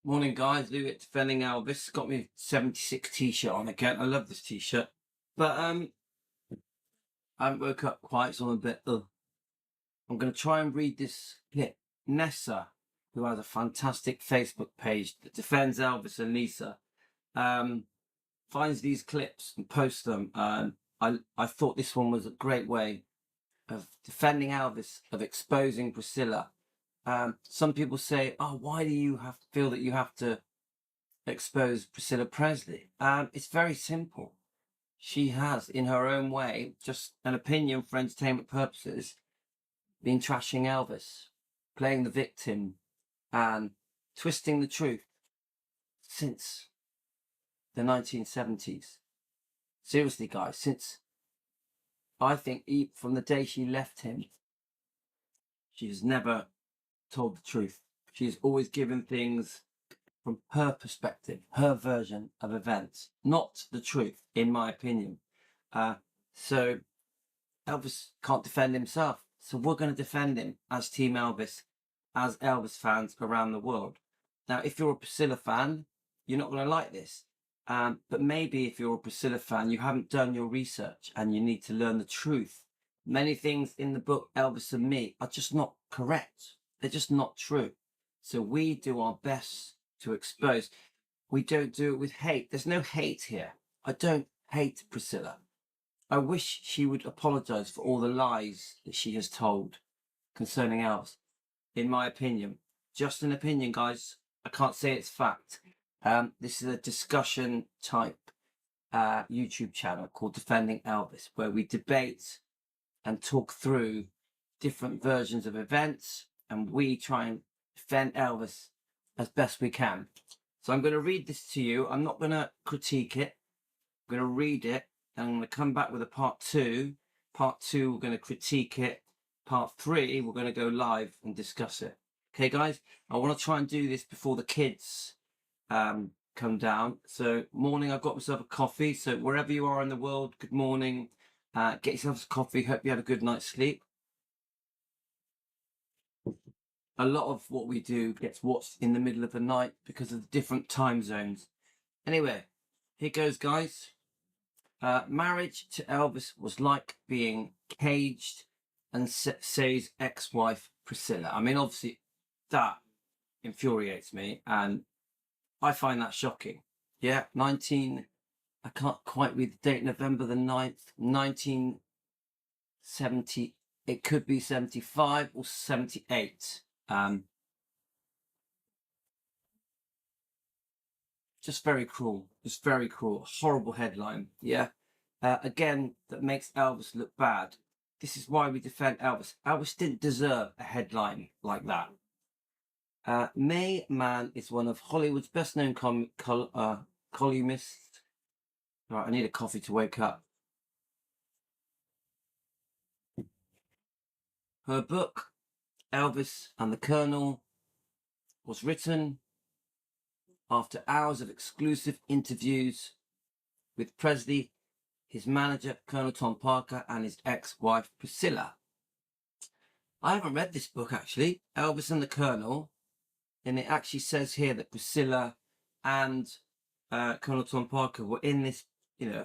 Morning, guys. Lou at Defending Elvis. Got me 76 t-shirt on again. I love this t-shirt. But I haven't woke up quite, so I'm a bit I'm going to try and read this clip. Nessa, who has a fantastic Facebook page that defends Elvis and Lisa, finds these clips and posts them. I thought this one was a great way of defending Elvis, of exposing Priscilla. Some people say, "Oh, why do you feel that you have to expose Priscilla Presley?" It's very simple. She has, in her own way, just an opinion for entertainment purposes, been trashing Elvis, playing the victim, and twisting the truth since the 1970s. Seriously, guys, since I think from the day she left him, she has never told the truth. She's always given things from her perspective, her version of events, not the truth, in my opinion. So Elvis can't defend himself. So we're going to defend him as Team Elvis, as Elvis fans around the world. Now, if you're a Priscilla fan, you're not going to like this. But maybe if you're a Priscilla fan, you haven't done your research and you need to learn the truth. Many things in the book, Elvis and Me, are just not correct. They're just not true. So we do our best to expose. We don't do it with hate. There's no hate here. I don't hate Priscilla. I wish she would apologize for all the lies that she has told concerning Elvis. In my opinion, just an opinion, guys. I can't say it's fact. This is a discussion type YouTube channel called Defending Elvis, where we debate and talk through different versions of events, and we try and defend Elvis as best we can. So I'm going to read this to you. I'm not going to critique it. I'm going to read it, and I'm going to come back with a part two. Part two, we're going to critique it. Part three, we're going to go live and discuss it. Okay, guys? I want to try and do this before the kids come down. So morning, I've got myself a coffee. So wherever you are in the world, good morning. Get yourself a coffee. Hope you had a good night's sleep. A lot of what we do gets watched in the middle of the night because of the different time zones. Anyway, here goes, guys. Marriage to Elvis was like being caged, and says ex-wife Priscilla. I mean, obviously, that infuriates me, and I find that shocking. Yeah, I can't quite read the date, November the 9th, 1970. It could be 75 or 78. Just very cruel. Just very cruel. Horrible headline. Yeah. Again, that makes Elvis look bad. This is why we defend Elvis. Elvis didn't deserve a headline like that. May Mann is one of Hollywood's best-known columnists. Right, I need a coffee to wake up. Her book, Elvis and the Colonel, was written after hours of exclusive interviews with Presley, his manager, Colonel Tom Parker, and his ex-wife, Priscilla. I haven't read this book, actually, Elvis and the Colonel, and it actually says here that Priscilla and Colonel Tom Parker were in this,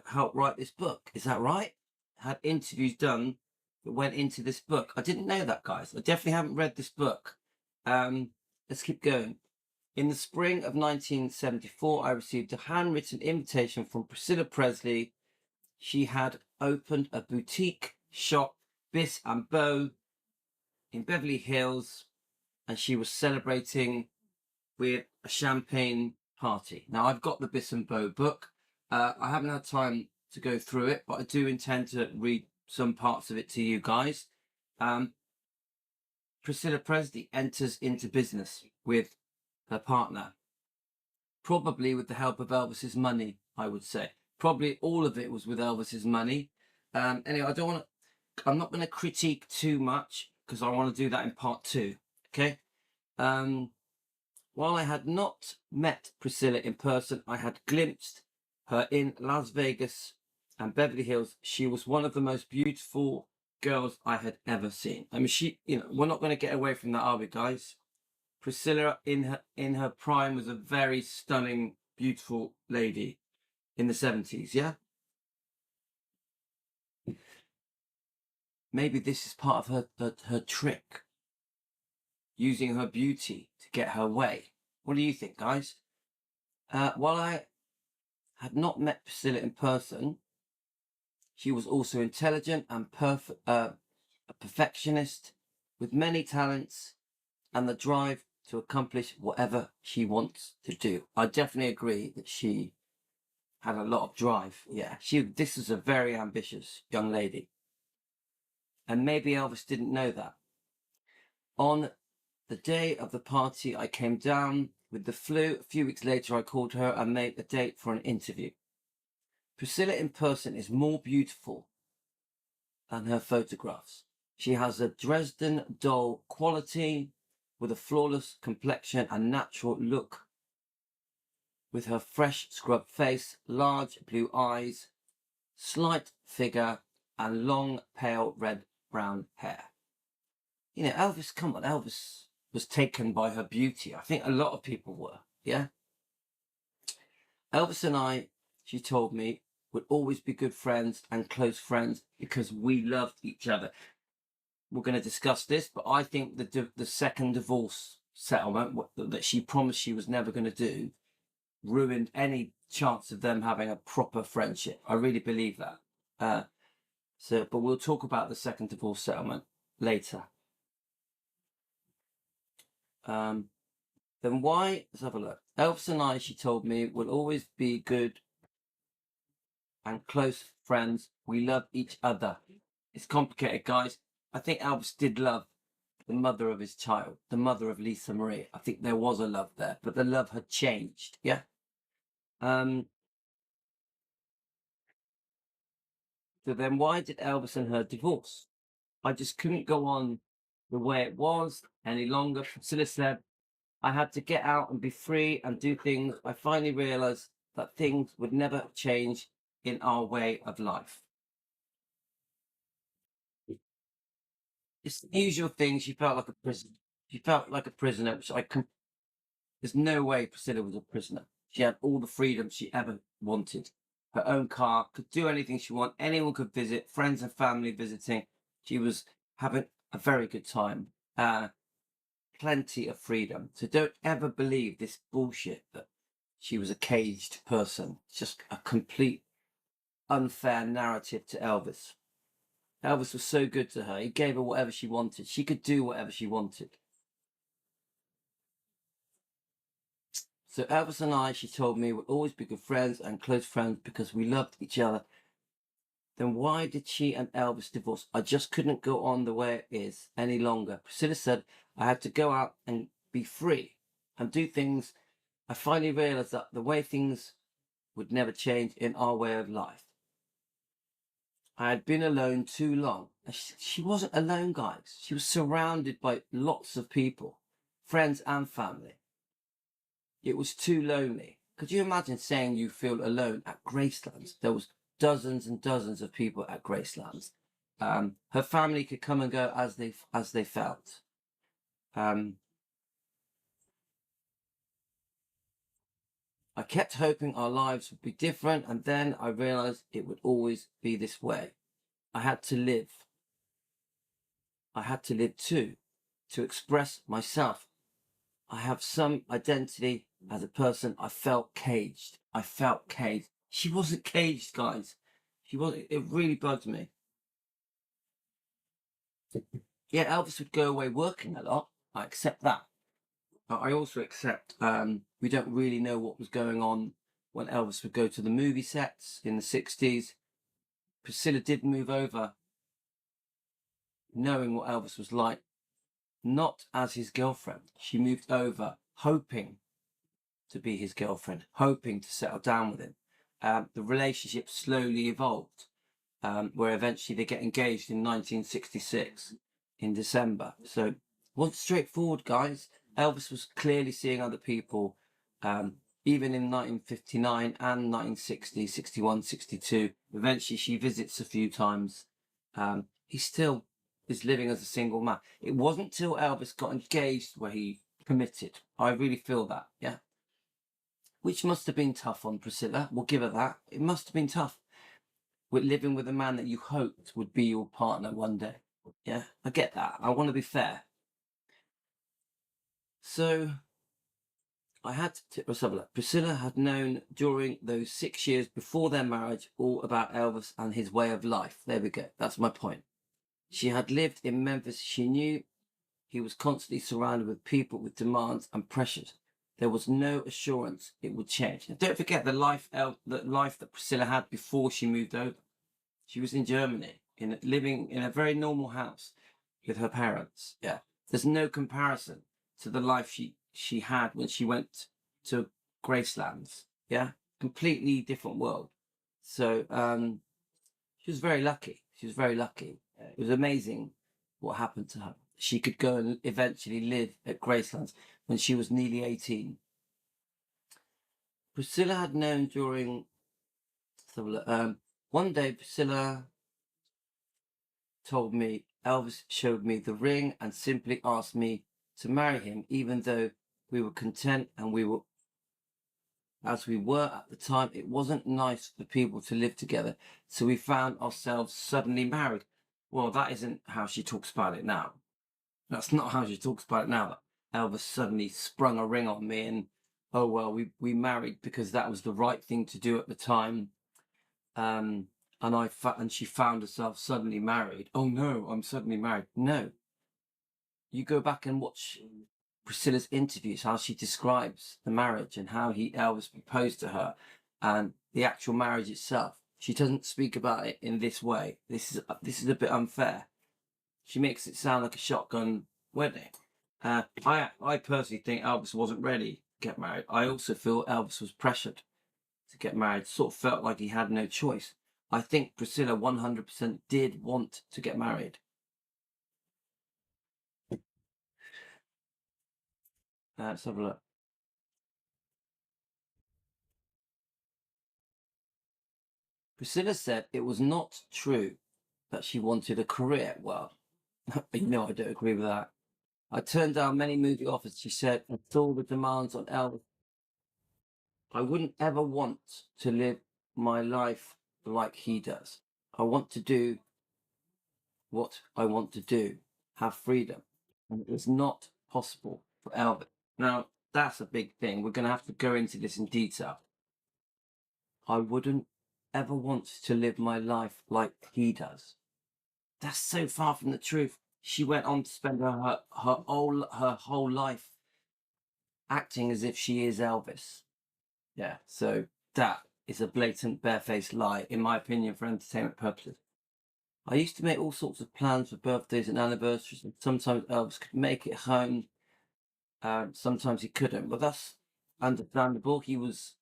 helped write this book. Is that right? Had interviews done that went into this book. I didn't know that, guys. I definitely haven't read this book. Let's keep going. In the spring of 1974, I received a handwritten invitation from Priscilla Presley. She had opened a boutique shop, Bis and Beau, in Beverly Hills, and she was celebrating with a champagne party. Now, I've got the Bis and Beau book. I haven't had time to go through it, but I do intend to read some parts of it to you guys. Priscilla Presley enters into business with her partner, probably with the help of Elvis's money, I would say. Probably all of it was with Elvis's money. Anyway, I'm not going to critique too much because I want to do that in part two. Okay. While I had not met Priscilla in person, I had glimpsed her in Las Vegas and Beverly Hills. She was one of the most beautiful girls I had ever seen. I mean, we're not going to get away from that, are we, guys? Priscilla in her prime was a very stunning, beautiful lady in the 70s, yeah? Maybe this is part of her trick, using her beauty to get her way. What do you think, guys? While I had not met Priscilla in person, she was also intelligent and a perfectionist with many talents and the drive to accomplish whatever she wants to do. I definitely agree that she had a lot of drive. Yeah, this is a very ambitious young lady. And maybe Elvis didn't know that. On the day of the party, I came down with the flu. A few weeks later, I called her and made a date for an interview. Priscilla in person is more beautiful than her photographs. She has a Dresden doll quality with a flawless complexion and natural look. With her fresh scrubbed face, large blue eyes, slight figure, and long, pale red-brown hair. You know, Elvis, come on, Elvis was taken by her beauty. I think a lot of people were, yeah? Elvis and I, she told me, would always be good friends and close friends because we loved each other. We're going to discuss this, but I think the second divorce settlement that she promised she was never going to do ruined any chance of them having a proper friendship. I really believe that. But we'll talk about the second divorce settlement later. Then why? Let's have a look. Elvis and I, she told me, will always be good and close friends. We love each other. It's complicated, guys. I think Elvis did love the mother of his child, the mother of Lisa Marie. I think there was a love there, but the love had changed. Yeah. So then why did Elvis and her divorce? I just couldn't go on the way it was any longer. Priscilla said, I had to get out and be free and do things. I finally realized that things would never change in our way of life. It's the usual thing. She felt like a prisoner. She felt like a prisoner, which there's no way Priscilla was a prisoner. She had all the freedom she ever wanted. Her own car, could do anything she wanted. Anyone could visit, friends and family visiting. She was having a very good time. Plenty of freedom. So don't ever believe this bullshit that she was a caged person. It's just a complete unfair narrative to Elvis. Elvis was so good to her. He gave her whatever she wanted. She could do whatever she wanted. So Elvis and I, she told me, would always be good friends and close friends because we loved each other. Then why did she and Elvis divorce? I just couldn't go on the way it is any longer. Priscilla said I had to go out and be free and do things. I finally realized that the way things would never change in our way of life. I had been alone too long. She wasn't alone, guys. She was surrounded by lots of people, friends and family. It was too lonely. Could you imagine saying you feel alone at Gracelands? There was dozens and dozens of people at Gracelands. Her family could come and go as they felt. I kept hoping our lives would be different, and then I realized it would always be this way. I had to live. I had to live too, to express myself. I have some identity as a person. I felt caged. I felt caged. She wasn't caged, guys. She wasn't. It really bugged me. Yeah, Elvis would go away working a lot. I accept that. But I also accept we don't really know what was going on when Elvis would go to the movie sets in the 60s. Priscilla did move over knowing what Elvis was like, not as his girlfriend. She moved over hoping to be his girlfriend, hoping to settle down with him. The relationship slowly evolved, where eventually they get engaged in 1966 in December. So it wasn't straightforward, guys. Elvis was clearly seeing other people, even in 1959 and 1960, 61, 62. Eventually she visits a few times. He still is living as a single man. It wasn't till Elvis got engaged where he committed. I really feel that, yeah. Which must have been tough on Priscilla. We'll give her that. It must have been tough with living with a man that you hoped would be your partner one day. Yeah, I get that. I want to be fair. So let's have a look. Priscilla had known during those 6 years before their marriage all about Elvis and his way of life. There we go. That's my point. She had lived in Memphis. She knew he was constantly surrounded with people with demands and pressures. There was no assurance it would change. And don't forget the life that Priscilla had before she moved over. She was in Germany, living in a very normal house with her parents. Yeah, there's no comparison to the life she had when she went to Gracelands. Yeah, completely different world. So she was very lucky. She was very lucky. It was amazing what happened to her. She could go and eventually live at Gracelands when she was nearly 18. Priscilla had known during one day Priscilla told me Elvis showed me the ring and simply asked me to marry him, even though we were content and we were as we were at the time. It wasn't nice for people to live together, so we found ourselves suddenly married. Well, that isn't how she talks about it now. That's not how she talks about it now. That Elvis suddenly sprung a ring on me and, oh, well, we married because that was the right thing to do at the time. And she found herself suddenly married. Oh no, I'm suddenly married. No. You go back and watch Priscilla's interviews, how she describes the marriage and how Elvis proposed to her and the actual marriage itself. She doesn't speak about it in this way. This is a bit unfair. She makes it sound like a shotgun wedding. I personally think Elvis wasn't ready to get married. I also feel Elvis was pressured to get married, sort of felt like he had no choice. I think Priscilla 100% did want to get married. Let's have a look. Priscilla said it was not true that she wanted a career. Well, I don't agree with that. I turned down many movie offers, she said, and saw the demands on Elvis. I wouldn't ever want to live my life like he does. I want to do what I want to do, have freedom. And it was not possible for Elvis. Now, that's a big thing. We're going to have to go into this in detail. I wouldn't ever want to live my life like he does. That's so far from the truth. She went on to spend her whole life acting as if she is Elvis. Yeah, so that is a blatant, barefaced lie, in my opinion, for entertainment purposes. I used to make all sorts of plans for birthdays and anniversaries, and sometimes Elvis could make it home, sometimes he couldn't. But that's understandable. He was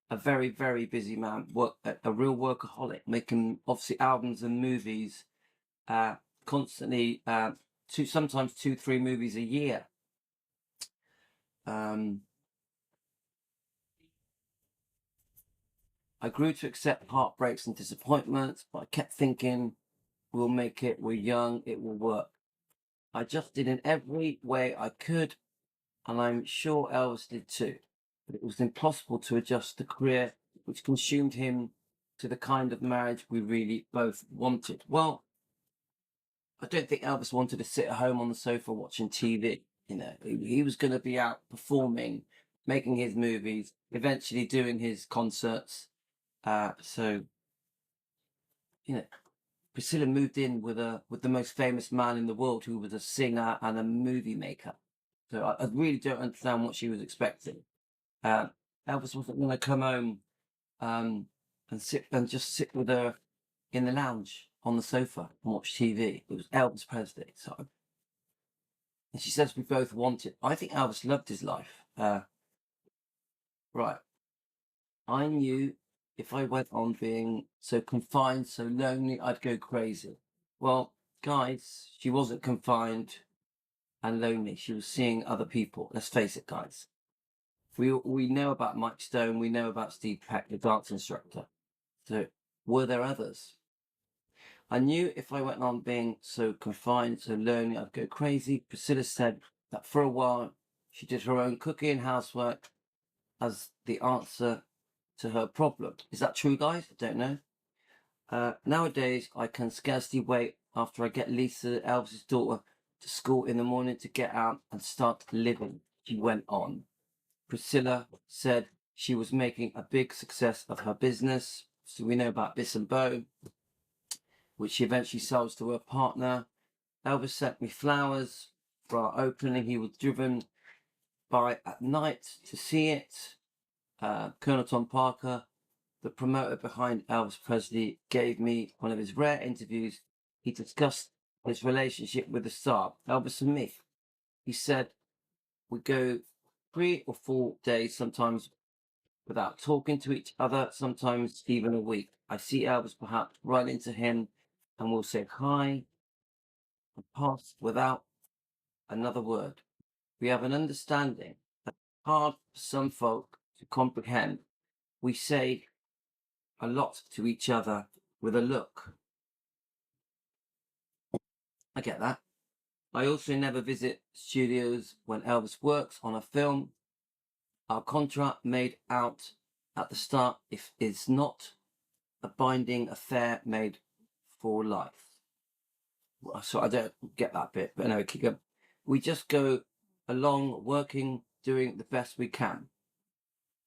a very, very busy man, a real workaholic, making obviously albums and movies constantly, sometimes 2-3 movies a year. I grew to accept heartbreaks and disappointments, but I kept thinking, we'll make it, we're young, it will work. I just did in every way I could, and I'm sure Elvis did too. But it was impossible to adjust the career which consumed him to the kind of marriage we really both wanted. Well, I don't think Elvis wanted to sit at home on the sofa watching TV. He was going to be out performing, making his movies, eventually doing his concerts. So, Priscilla moved in with the most famous man in the world, who was a singer and a movie maker. So I really don't understand what she was expecting. Elvis wasn't going to come home and just sit with her in the lounge on the sofa and watch TV. It was Elvis Presley. So, and she says we both want it. I think Elvis loved his life. Right. I knew if I went on being so confined, so lonely, I'd go crazy. Well, guys, she wasn't confined and lonely. She was seeing other people. Let's face it, guys. We know about Mike Stone. We know about Steve Peck, the dance instructor. So were there others? I knew if I went on being so confined, so lonely, I'd go crazy. Priscilla said that for a while she did her own cooking and housework as the answer to her problem. Is that true, guys? I don't know. Nowadays, I can scarcely wait after I get Lisa, Elvis's daughter, to school in the morning to get out and start living, she went on. Priscilla said she was making a big success of her business. So we know about Biss and Bo, which she eventually sells to her partner. Elvis sent me flowers for our opening. He was driven by at night to see it. Colonel Tom Parker, the promoter behind Elvis Presley, gave me one of his rare interviews. He discussed his relationship with the star, Elvis and me. He said, we go 3 or 4 days sometimes without talking to each other, sometimes even a week. I see Elvis perhaps run into him and we'll say hi and pass without another word. We have an understanding that's hard for some folk to comprehend. We say a lot to each other with a look. I get that. I also never visit studios when Elvis works on a film. Our contract made out at the start if it's not a binding affair made for life. So I don't get that bit, but anyway, keep going. We just go along working, doing the best we can.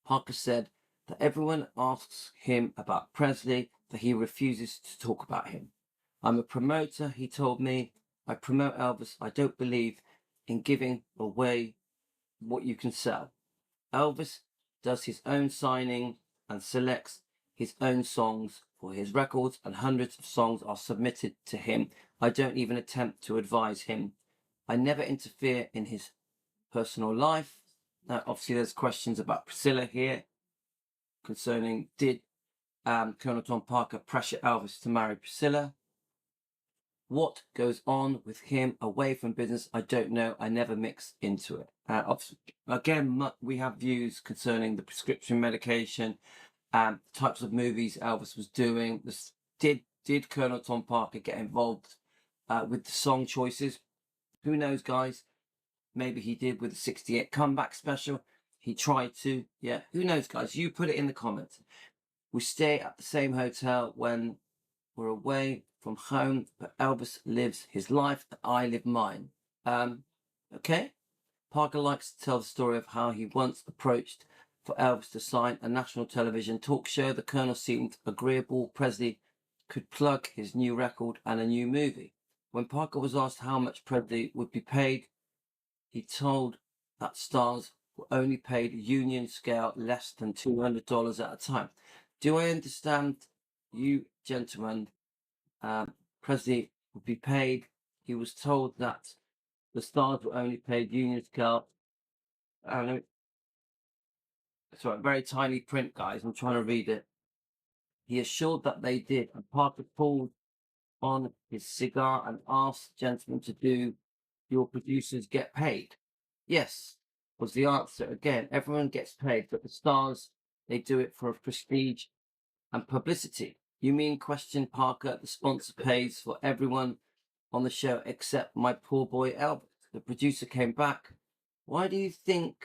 Parker said that everyone asks him about Presley, that he refuses to talk about him. I'm a promoter, he told me. I promote Elvis. I don't believe in giving away what you can sell. Elvis does his own signing and selects his own songs for his records, and hundreds of songs are submitted to him. I don't even attempt to advise him. I never interfere in his personal life. Now, obviously, there's questions about Priscilla here concerning did Colonel Tom Parker pressure Elvis to marry Priscilla? What goes on with him away from business, I don't know. I never mix into it. Again, we have views concerning the prescription medication, types of movies Elvis was doing. Did Colonel Tom Parker get involved with the song choices? Who knows, guys? Maybe he did with the 68 comeback special. He tried to. Yeah, who knows, guys? You put it in the comments. We stay at the same hotel when we're away from home, but Elvis lives his life and I live mine. Okay? Parker likes to tell the story of how he once approached for Elvis to sign a national television talk show. The Colonel seemed agreeable. Presley could plug his new record and a new movie. When Parker was asked how much Presley would be paid, he told that stars were only paid union scale less than $200 at a time. Do I understand you, gentlemen? Presley would be paid. He was told that the stars were only paid union scale. Sorry, very tiny print, guys. I'm trying to read it. He assured that they did, and Parker pulled on his cigar and asked the gentleman to do your producers get paid? Yes, was the answer. Again, everyone gets paid, but the stars, they do it for prestige and publicity. You mean, question Parker, the sponsor pays for everyone on the show except my poor boy Elvis? The producer came back. Why do you think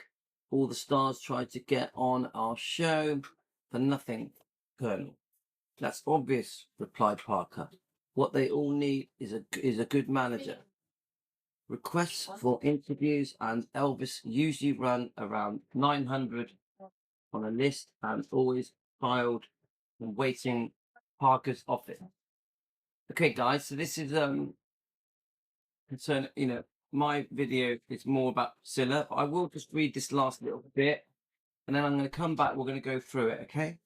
all the stars tried to get on our show? For nothing, Colonel. That's obvious, replied Parker. What they all need is a good manager. Requests for interviews and Elvis usually run around 900 on a list and always filed and waiting Parker's office. Okay, guys, so this is concern. My video is more about Priscilla, but I will just read this last little bit, and then I'm going to come back. We're going to go through it. Okay.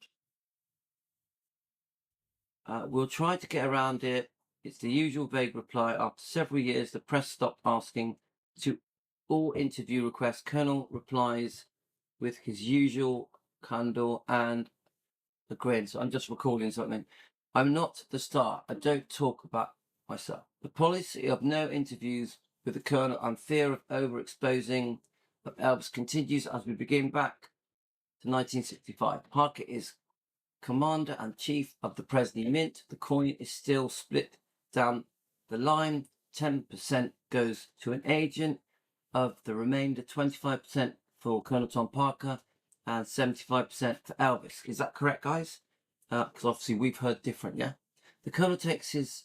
We'll try to get around it. It's the usual vague reply. After several years, the press stopped asking to all interview requests. Colonel replies with his usual candor and a grin. So I'm just recording something. I'm not the star. I don't talk about myself. The policy of no interviews with the Colonel and fear of overexposing of Elvis continues as we begin back to 1965. Parker is commander and chief of the Presley Mint. The coin is still split down the line. 10% goes to an agent, of the remainder, 25% for Colonel Tom Parker and 75% for Elvis. Is that correct, guys? Because obviously we've heard different, yeah? The Colonel takes his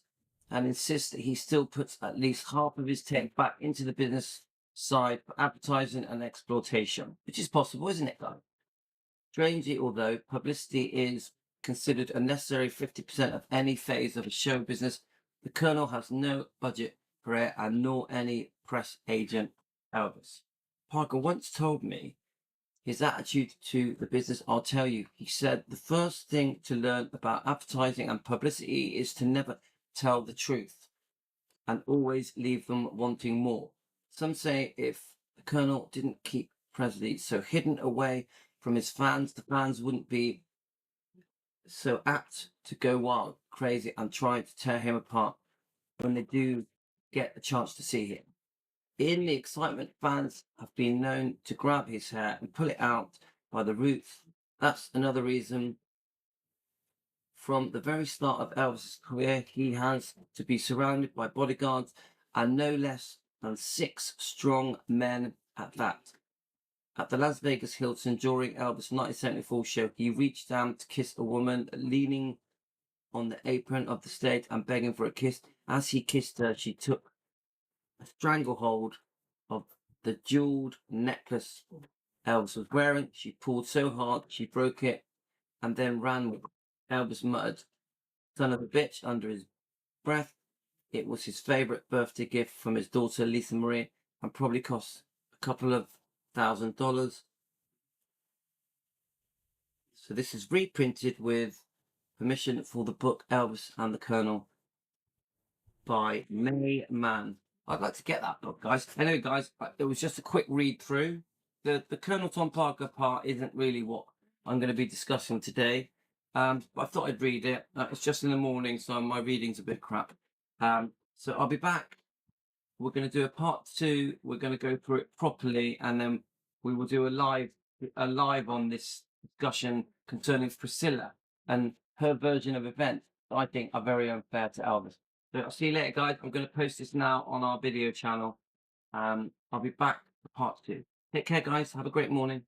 and insists that he still puts at least half of his take back into the business side for advertising and exploitation, which is possible, isn't it, guys? Strangely, although publicity is considered a necessary 50% of any phase of a show business, the Colonel has no budget for it and nor any press agent, Elvis. Parker once told me his attitude to the business. I'll tell you, he said, the first thing to learn about advertising and publicity is to never tell the truth and always leave them wanting more. Some say if the Colonel didn't keep Presley so hidden away from his fans, the fans wouldn't be so apt to go wild, crazy, and try to tear him apart when they do get a chance to see him. In the excitement, fans have been known to grab his hair and pull it out by the roots. That's another reason from the very start of Elvis' career, he has to be surrounded by bodyguards and no less than 6 strong men at that. At the Las Vegas Hilton during Elvis' 1974 show, he reached down to kiss a woman leaning on the apron of the stage and begging for a kiss. As he kissed her, she took a stranglehold of the jeweled necklace Elvis was wearing. She pulled so hard she broke it and then ran with it. Elvis muttered, "Son of a bitch," under his breath. It was his favorite birthday gift from his daughter Lisa Marie and probably cost a couple of $1,000. So this is reprinted with permission for the book Elvis and the Colonel by May Mann. I'd like to get that book, guys. Anyway, guys, it was just a quick read through. The Colonel Tom Parker part isn't really what I'm going to be discussing today. But I thought I'd read it. It's just in the morning, so my reading's a bit crap. So I'll be back. We're going to do a part 2. We're going to go through it properly, and then we will do a live on this discussion concerning Priscilla and her version of events that I think are very unfair to Elvis. So I'll see you later, guys. I'm going to post this now on our video channel. I'll be back for part 2. Take care, guys. Have a great morning.